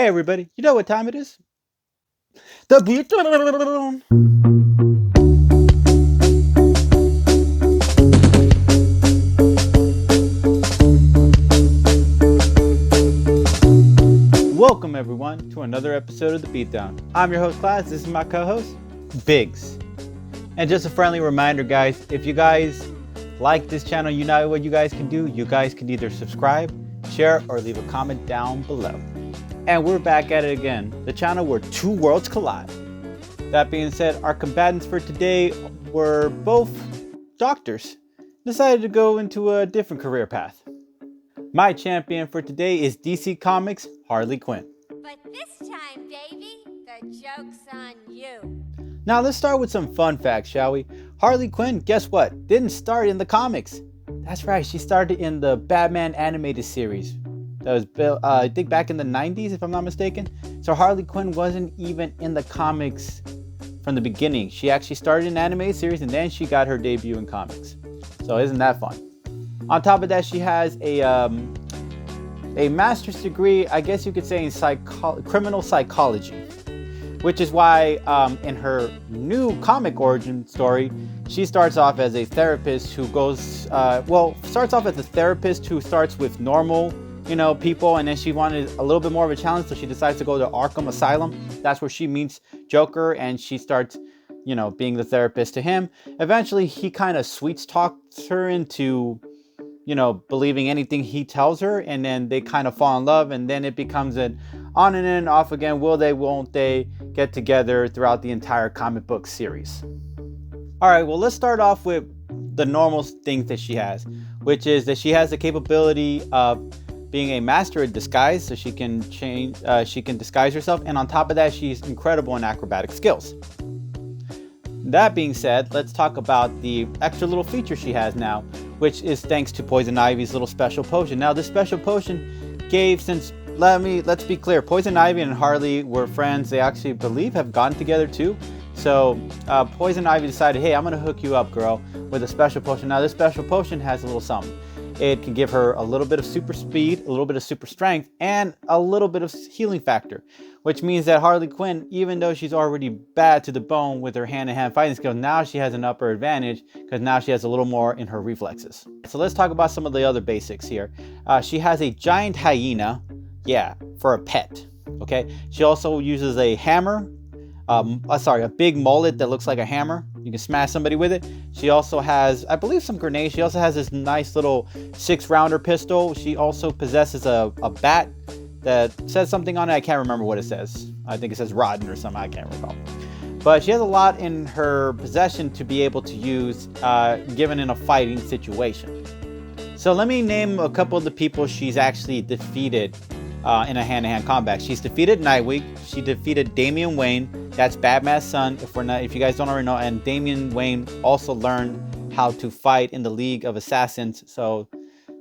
Hey everybody, you know what time it is? The beat. Welcome everyone to another episode of The Beatdown. I'm your host Class, this is my co-host, Biggs. And just a friendly reminder guys, if you guys like this channel, you know what you guys can do? You guys can either subscribe, share, or leave a comment down below. And we're back at it again, the channel where two worlds collide. That being said, our combatants for today were both doctors. Decided to go into a different career path. My champion for today is DC Comics' Harley Quinn. But this time, Davey, the joke's on you. Now let's start with some fun facts, shall we? Harley Quinn, guess what? Didn't start in the comics. That's right, she started in the Batman animated series. That was built, I think back in the 90s, if I'm not mistaken. So Harley Quinn wasn't even in the comics from the beginning. She actually started in an animated series and then she got her debut in comics. So isn't that fun? On top of that, she has a master's degree, I guess you could say, in criminal psychology. Which is why in her new comic origin story, she starts off as a therapist who starts off as a therapist who starts with normal people, and then she wanted a little bit more of a challenge, so she decides to go to Arkham Asylum. That's where she meets Joker, and she starts, being the therapist to him. Eventually, he kind of sweet talks her into, believing anything he tells her, and then they kind of fall in love, and then it becomes an on and off again. Will they, won't they get together throughout the entire comic book series? All right, well, let's start off with the normal things that she has, which is that she has the capability of being a master at disguise, so she can disguise herself, and on top of that, she's incredible in acrobatic skills. That being said, let's talk about the extra little feature she has now, which is thanks to Poison Ivy's little special potion. Now, this special potion let's be clear, Poison Ivy and Harley were friends. They actually have gotten together too. So Poison Ivy decided, hey, I'm gonna hook you up, girl, with a special potion. Now, this special potion has a little something. It can give her a little bit of super speed, a little bit of super strength, and a little bit of healing factor, which means that Harley Quinn, even though she's already bad to the bone with her hand-to-hand fighting skills, now she has an upper advantage because now she has a little more in her reflexes. So let's talk about some of the other basics here. She has a giant hyena, for a pet. Okay. She also uses a hammer. A big mullet that looks like a hammer. You can smash somebody with it. She also has, I believe, some grenades. She also has this nice little 6-rounder pistol. She also possesses a bat that says something on it. I can't remember what it says. I think it says rotten or something. I can't recall. But she has a lot in her possession to be able to use given in a fighting situation. So let me name a couple of the people she's actually defeated in a hand-to-hand combat. She's defeated Nightwing. She defeated Damian Wayne. That's Batman's son, if you guys don't already know. And Damian Wayne also learned how to fight in the League of Assassins, so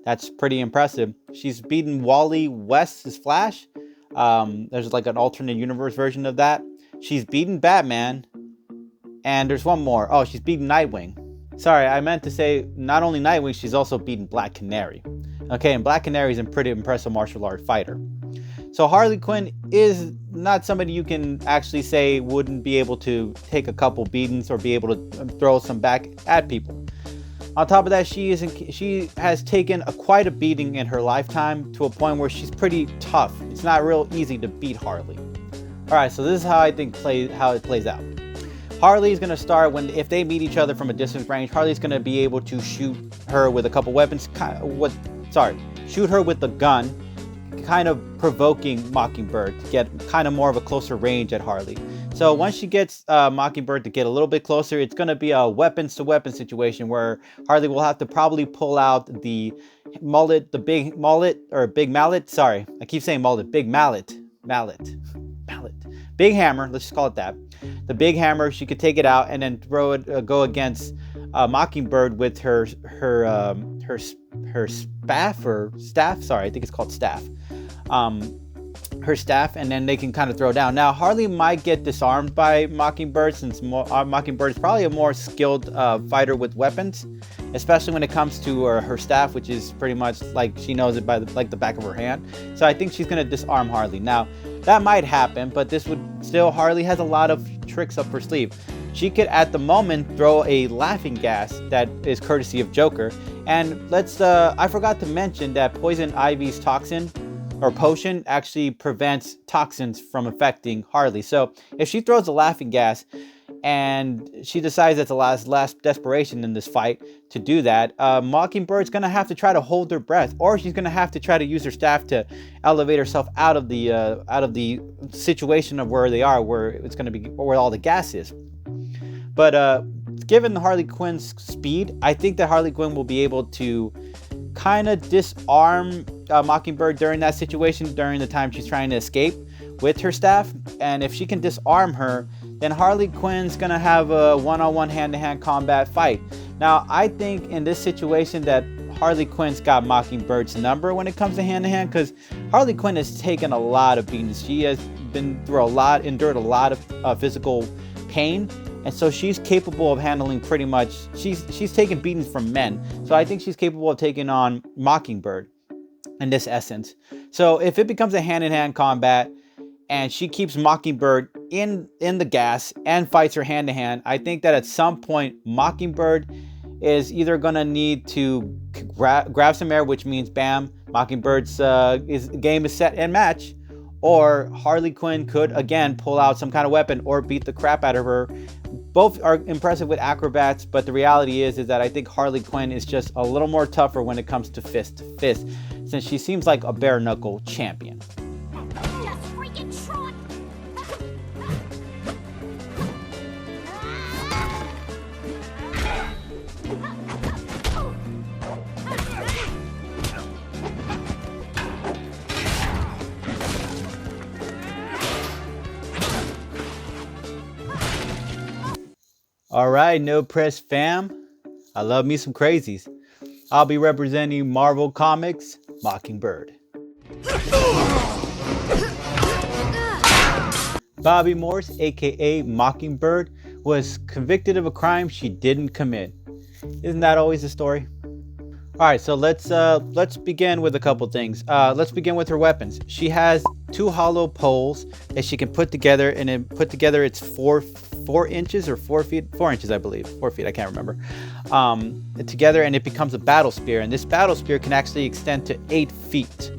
that's pretty impressive. She's beaten Wally West's Flash. There's like an alternate universe version of that. She's beaten Batman, and there's one more. Oh, she's beaten Nightwing. Sorry, I meant to say not only Nightwing, she's also beaten Black Canary. Okay, and Black Canary is a pretty impressive martial art fighter. So Harley Quinn is not somebody you can actually say wouldn't be able to take a couple beatings or be able to throw some back at people. On top of that, she has taken quite a beating in her lifetime to a point where she's pretty tough. It's not real easy to beat Harley. All right, so this is how I think how it plays out. Harley's going to start if they meet each other from a distance range. Harley's going to be able to shoot her with a couple weapons. Shoot her with the gun, kind of provoking Mockingbird to get kind of more of a closer range at Harley. So once she gets Mockingbird to get a little bit closer, it's going to be a weapons-to-weapon situation where Harley will have to probably pull out the mullet, the big mallet. Sorry, I keep saying mullet. Big mallet. Big hammer. Let's just call it that. The big hammer. She could take it out and then throw it. Go against Mockingbird with her staff. Sorry, I think it's called staff. her staff, and then they can kind of throw down. Now Harley might get disarmed by Mockingbird, since Mockingbird is probably a more skilled fighter with weapons, especially when it comes to her staff, which is pretty much like she knows it by the back of her hand. So I think she's going to disarm Harley. Now that might happen, but this would still, Harley has a lot of tricks up her sleeve. She could at the moment throw a laughing gas that is courtesy of Joker. And I forgot to mention that Poison Ivy's toxin or potion actually prevents toxins from affecting Harley. So if she throws a laughing gas and she decides that's the last desperation in this fight to do that, Mockingbird's gonna have to try to hold her breath, or she's gonna have to try to use her staff to elevate herself out of the situation of where they are, where it's gonna be, where all the gas is. But given Harley Quinn's speed, I think that Harley Quinn will be able to kind of disarm Mockingbird during that situation, during the time she's trying to escape with her staff. And if she can disarm her, then Harley Quinn's gonna have a one-on-one hand-to-hand combat fight. Now I think in this situation that Harley Quinn's got Mockingbird's number when it comes to hand-to-hand, because Harley Quinn has taken a lot of beatings. She has been through endured a lot of physical pain, and so she's capable of handling pretty much, she's taken beatings from men. So I think she's capable of taking on Mockingbird in this essence. So if it becomes a hand-in-hand combat and she keeps Mockingbird in the gas and fights her hand-to-hand, I think that at some point Mockingbird is either gonna need to grab some air, which means bam, Mockingbird's game is set and match, or Harley Quinn could again pull out some kind of weapon or beat the crap out of her. Both are impressive with acrobats, but the reality is that I think Harley Quinn is just a little more tougher when it comes to fist, since she seems like a bare knuckle champion. Just freaking try. All right, No Press fam. I love me some crazies. I'll be representing Marvel Comics Mockingbird. Bobby Morse, aka Mockingbird, was convicted of a crime she didn't commit. Isn't that always the story? All right, so let's begin with a couple things. Let's begin with her weapons. She has two hollow poles that she can put together, and then put together it's 4 inches or 4 feet, 4 inches, I believe, 4 feet, I can't remember, together, and it becomes a battle spear. And this battle spear can actually extend to 8 feet.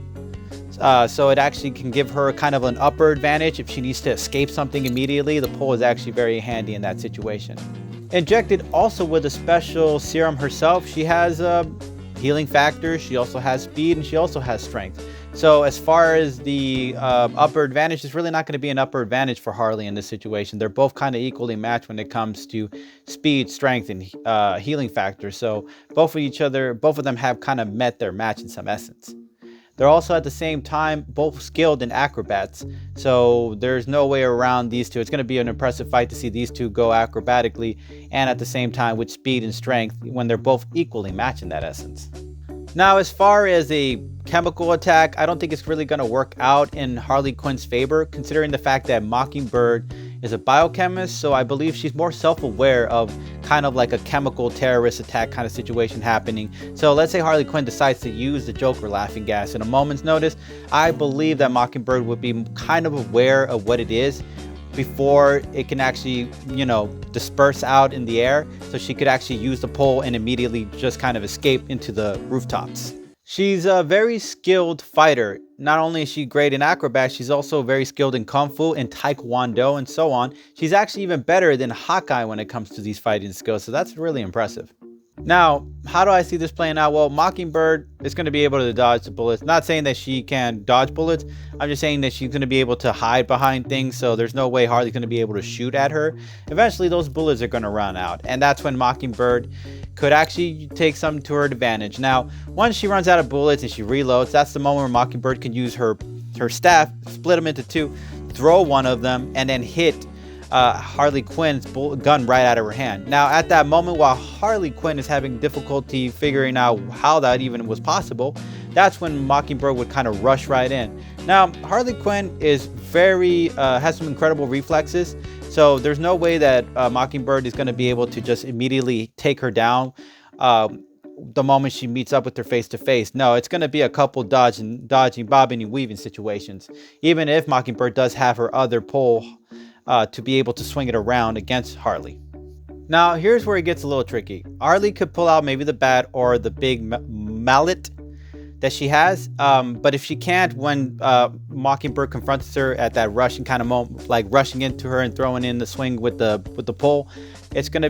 So it actually can give her kind of an upper advantage if she needs to escape something immediately. The pole is actually very handy in that situation. Injected also with a special serum herself, she has healing factors, she also has speed, and she also has strength. So as far as the upper advantage, there's really not going to be an upper advantage for Harley in this situation. They're both kind of equally matched when it comes to speed, strength, and healing factors. So both of them have kind of met their match in some essence. They're also at the same time both skilled in acrobats, so there's no way around these two. It's going to be an impressive fight to see these two go acrobatically and at the same time with speed and strength when they're both equally matched in that essence. Now, as far as a chemical attack, I don't think it's really going to work out in Harley Quinn's favor, considering the fact that Mockingbird is a biochemist, so I believe she's more self-aware of kind of like a chemical terrorist attack kind of situation happening. So let's say Harley Quinn decides to use the Joker laughing gas in a moment's notice. I believe that Mockingbird would be kind of aware of what it is before it can actually, disperse out in the air, so she could actually use the pole and immediately just kind of escape into the rooftops. She's a very skilled fighter. Not only is she great in acrobats, she's also very skilled in Kung Fu and Taekwondo and so on. She's actually even better than Hawkeye when it comes to these fighting skills, so that's really impressive. Now, how do I see this playing out? Well, Mockingbird is going to be able to dodge the bullets. Not saying that she can dodge bullets. I'm just saying that she's going to be able to hide behind things, so there's no way Harley's going to be able to shoot at her. Eventually, those bullets are going to run out, and that's when Mockingbird could actually take some to her advantage. Now, once she runs out of bullets and she reloads, that's the moment where Mockingbird can use her staff, split them into two, throw one of them, and then hit Harley Quinn's gun right out of her hand. Now, at that moment, while Harley Quinn is having difficulty figuring out how that even was possible, that's when Mockingbird would kind of rush right in. Now, Harley Quinn is has some incredible reflexes, so there's no way that Mockingbird is going to be able to just immediately take her down the moment she meets up with her face to face. No, it's going to be a couple dodging, bobbing and weaving situations, even if Mockingbird does have her other pole to be able to swing it around against Harley. Now, here's where it gets a little tricky. Harley could pull out maybe the bat or the big mallet that she has, but if she can't, when Mockingbird confronts her at that rushing kind of moment, like rushing into her and throwing in the swing with the pole, it's gonna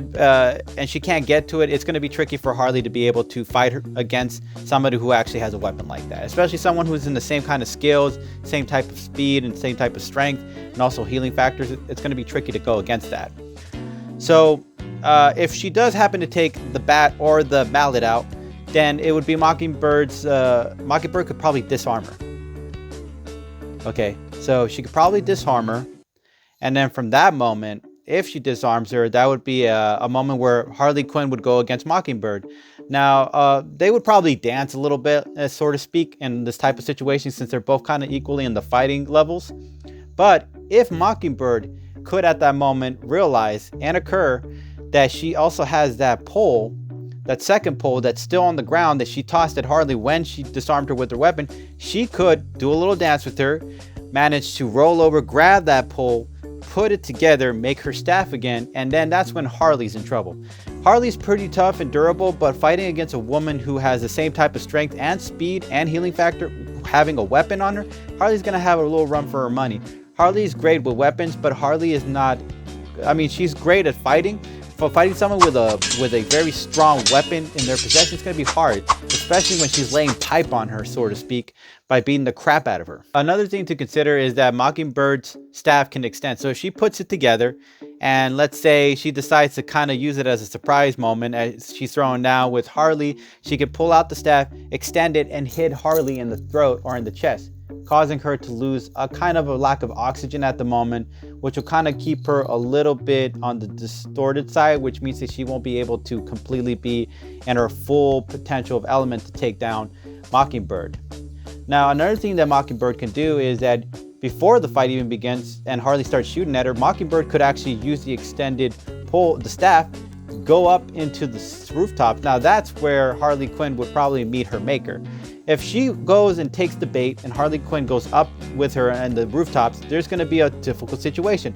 and she can't get to it, it's gonna be tricky for Harley to be able to fight her against somebody who actually has a weapon like that, especially someone who's in the same kind of skills, same type of speed and same type of strength, and also healing factors. It's gonna be tricky to go against that. So if she does happen to take the bat or the mallet out, then it would be Mockingbird could probably disarm her. Okay, so she could probably disarm her, and then from that moment, if she disarms her, that would be a moment where Harley Quinn would go against Mockingbird. Now, they would probably dance a little bit, so to speak, in this type of situation, since they're both kind of equally in the fighting levels. But if Mockingbird could at that moment realize and occur that she also has that pole, that second pole that's still on the ground that she tossed at Harley when she disarmed her with her weapon, she could do a little dance with her, manage to roll over, grab that pole, put it together, make her staff again, and then that's when Harley's in trouble. Harley's pretty tough and durable, but fighting against a woman who has the same type of strength and speed and healing factor, having a weapon on her, Harley's gonna have a little run for her money. Harley's great with weapons, but Harley is not, I mean, she's great at fighting. For fighting someone with a very strong weapon in their possession, it's going to be hard, especially when she's laying pipe on her, so to speak, by beating the crap out of her. Another thing to consider is that Mockingbird's staff can extend. So if she puts it together, and let's say she decides to kind of use it as a surprise moment as she's throwing down with Harley, she could pull out the staff, extend it, and hit Harley in the throat or in the chest, causing her to lose a kind of a lack of oxygen at the moment, which will kind of keep her a little bit on the distorted side, which means that she won't be able to completely be in her full potential of element to take down Mockingbird. Now, another thing that Mockingbird can do is that before the fight even begins and Harley starts shooting at her, Mockingbird could actually use the extended pole, the staff, go up into the rooftop. Now that's where Harley Quinn would probably meet her maker. If she goes and takes the bait and Harley Quinn goes up with her and the rooftops, there's going to be a difficult situation.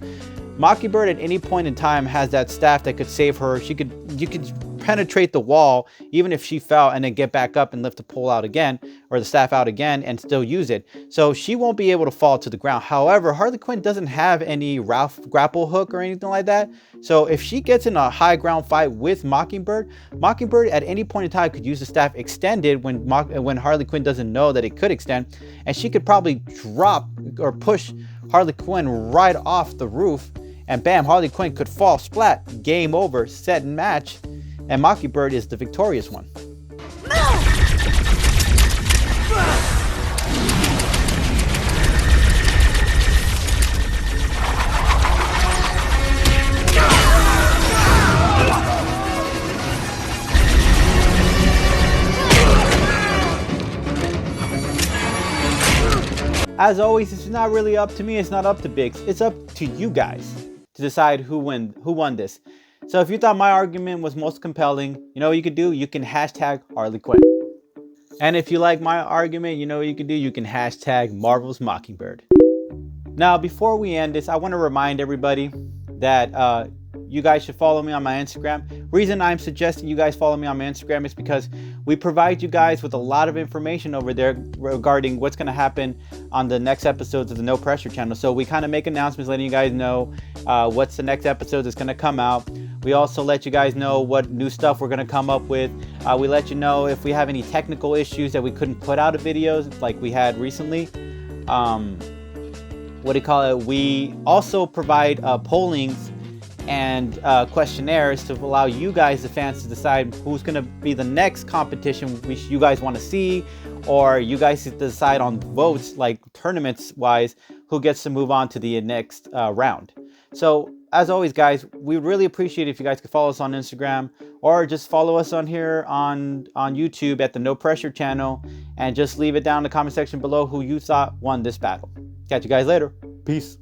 Mockingbird at any point in time has that staff that could save her. You could penetrate the wall even if she fell and then get back up and lift the pole out again or the staff out again and still use it. So she won't be able to fall to the ground. However, Harley Quinn doesn't have any grapple hook or anything like that. So if she gets in a high ground fight with Mockingbird, Mockingbird at any point in time could use the staff extended when Harley Quinn doesn't know that it could extend, and she could probably drop or push Harley Quinn right off the roof, and bam, Harley Quinn could fall splat, game over, set and match, and Mockingbird is the victorious one. As always, it's not really up to me, it's not up to Biggs, it's up to you guys to decide who won this. So if you thought my argument was most compelling, you know what you could do? You can hashtag Harley Quinn. And if you like my argument, you know what you can do? You can hashtag Marvel's Mockingbird. Now, before we end this, I want to remind everybody that you guys should follow me on my Instagram. Reason I'm suggesting you guys follow me on my Instagram is because we provide you guys with a lot of information over there regarding what's going to happen on the next episodes of the No Pressure channel. So we kind of make announcements letting you guys know what's the next episode that's going to come out. We also let you guys know what new stuff we're going to come up with. We let you know if we have any technical issues that we couldn't put out of videos like we had recently. We also provide pollings and questionnaires to allow you guys, the fans, to decide who's going to be the next competition you guys want to see, or you guys decide on votes, like tournaments wise, who gets to move on to the next round. So as always, guys, we would really appreciate it if you guys could follow us on Instagram, or just follow us on here on YouTube at the No Pressure channel, and just leave it down in the comment section below who you thought won this battle. Catch you guys later. Peace.